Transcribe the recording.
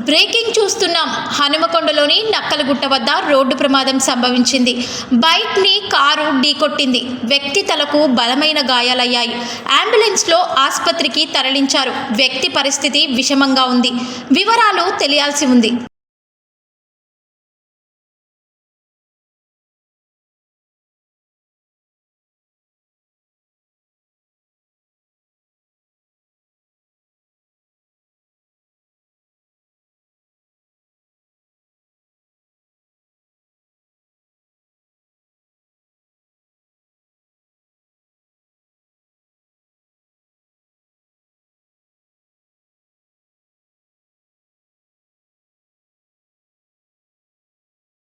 Breaking చూస్తున్నాం. హనుమకొండలోని నక్కలగుట్ట వద్ద road ప్రమాదం సంభవించింది. బైక్ని కారు ఢీకొట్టింది. వ్యక్తి తలకు బలమైన గాయాలయ్యాయి. అంబులెన్స్లో ఆసుపత్రికి తరలించారు. వ్యక్తి పరిస్థితి విషమంగా ఉంది. వివరాలు తెలియాల్సి ఉంది.